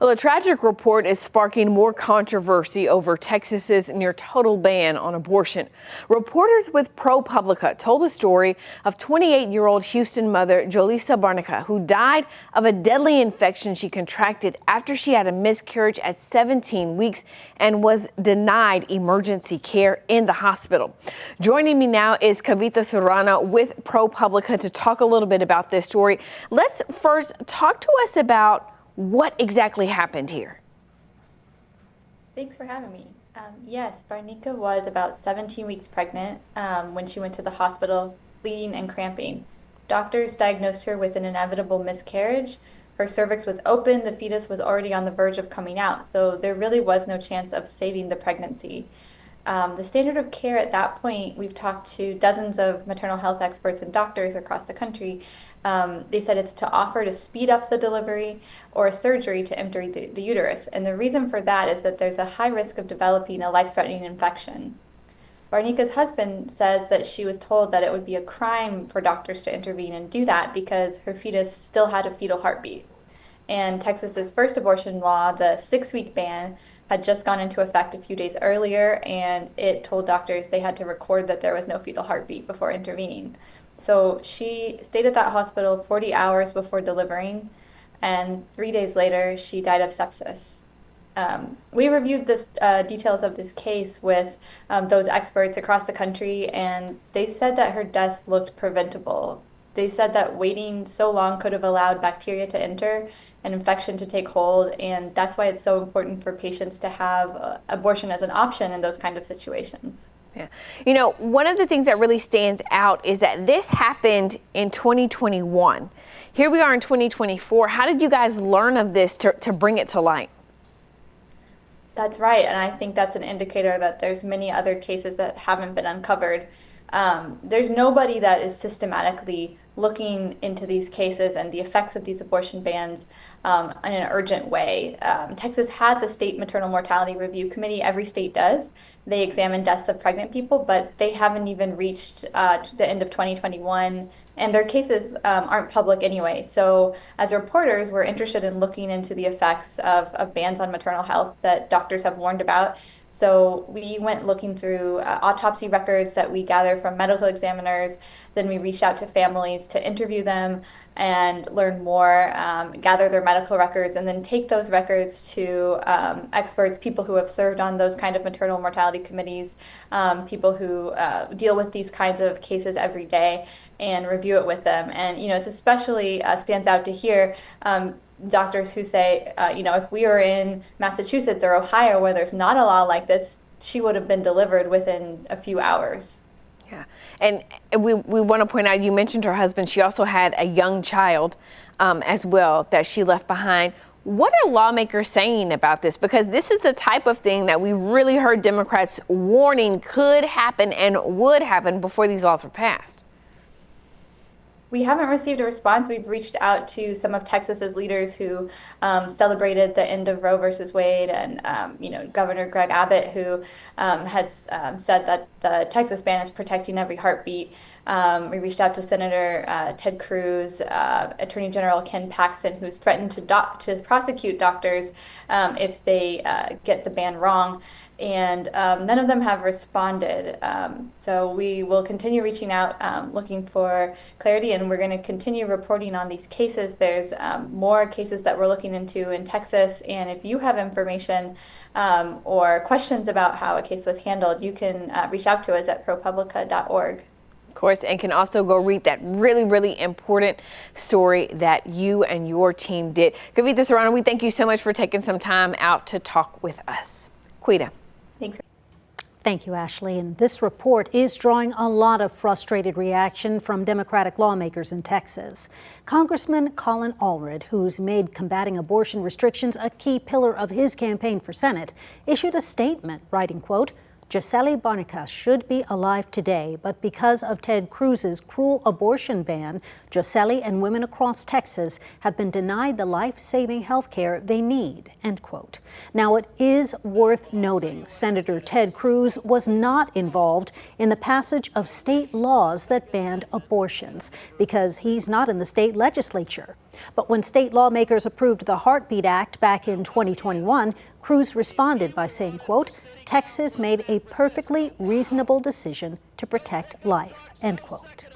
Well, a tragic report is sparking more controversy over Texas's near total ban on abortion. Reporters with ProPublica told the story of 28-year-old Houston mother Joselli Barnica, who died of a deadly infection she contracted after she had a miscarriage at 17 weeks and was denied emergency care in the hospital. Joining me now is Kavita Serrano with ProPublica to talk a little bit about this story. Let's first talk to us about what exactly happened here. Thanks for having me. Yes, Barnica was about 17 weeks pregnant when she went to the hospital, bleeding and cramping. Doctors diagnosed her with an inevitable miscarriage. Her cervix was open, the fetus was already on the verge of coming out, so there really was no chance of saving the pregnancy. The standard of care at that point, we've talked to dozens of maternal health experts and doctors across the country. They said it's to offer to speed up the delivery or a surgery to empty the uterus. And the reason for that is that there's a high risk of developing a life-threatening infection. Barnica's husband says that she was told that it would be a crime for doctors to intervene and do that because her fetus still had a fetal heartbeat. And Texas's first abortion law, the 6-week ban, had just gone into effect a few days earlier, and it told doctors they had to record that there was no fetal heartbeat before intervening. So she stayed at that hospital 40 hours before delivering, and 3 days later, she died of sepsis. We reviewed this details of this case with those experts across the country, and they said that her death looked preventable. They said that waiting so long could have allowed bacteria to enter, an infection to take hold, and that's why it's so important for patients to have abortion as an option in those kind of situations. Yeah. You know, one of the things that really stands out is that this happened in 2021. Here we are in 2024. How did you guys learn of this to bring it to light? That's right, and I think that's an indicator that there's many other cases that haven't been uncovered. There's nobody that is systematically looking into these cases and the effects of these abortion bans in an urgent way. Texas has a state maternal mortality review committee. Every state does. They examine deaths of pregnant people, but they haven't even reached to the end of 2021, and their cases aren't public anyway. So as reporters, we're interested in looking into the effects of bans on maternal health that doctors have warned about. So we went looking through autopsy records that we gather from medical examiners. Then we reached out to families to interview them and learn more, gather their medical records, and then take those records to experts, people who have served on those kind of maternal mortality committees, people who deal with these kinds of cases every day, and review it with them. And, you know, it's especially stands out to hear doctors who say, you know, if we were in Massachusetts or Ohio where there's not a law like this, she would have been delivered within a few hours. Yeah, and we want to point out, you mentioned her husband. She also had a young child as well that she left behind. What are lawmakers saying about this? Because this is the type of thing that we really heard Democrats warning could happen and would happen before these laws were passed. We haven't received a response. We've reached out to some of Texas's leaders who celebrated the end of Roe versus Wade, and you know, Governor Greg Abbott, who had said that the Texas ban is protecting every heartbeat. We reached out to Senator Ted Cruz, Attorney General Ken Paxton, who's threatened to prosecute doctors if they get the ban wrong. And none of them have responded. So we will continue reaching out, looking for clarity, and we're going to continue reporting on these cases. There's more cases that we're looking into in Texas, and if you have information or questions about how a case was handled, you can reach out to us at ProPublica.org. Of course, and can also go read that really, really important story that you and your team did. Kavita Serrano, we thank you so much for taking some time out to talk with us. Quita. Thanks. Thank you, Ashley. And this report is drawing a lot of frustrated reaction from Democratic lawmakers in Texas. Congressman Colin Allred, who's made combating abortion restrictions a key pillar of his campaign for Senate, issued a statement writing, quote, Joselli Barnica should be alive today, but because of Ted Cruz's cruel abortion ban, Joselli and women across Texas have been denied the life-saving health care they need, end quote. Now, it is worth noting Senator Ted Cruz was not involved in the passage of state laws that banned abortions because he's not in the state legislature. But when state lawmakers approved the Heartbeat Act back in 2021, Cruz responded by saying, quote, "Texas made a perfectly reasonable decision to protect life," end quote.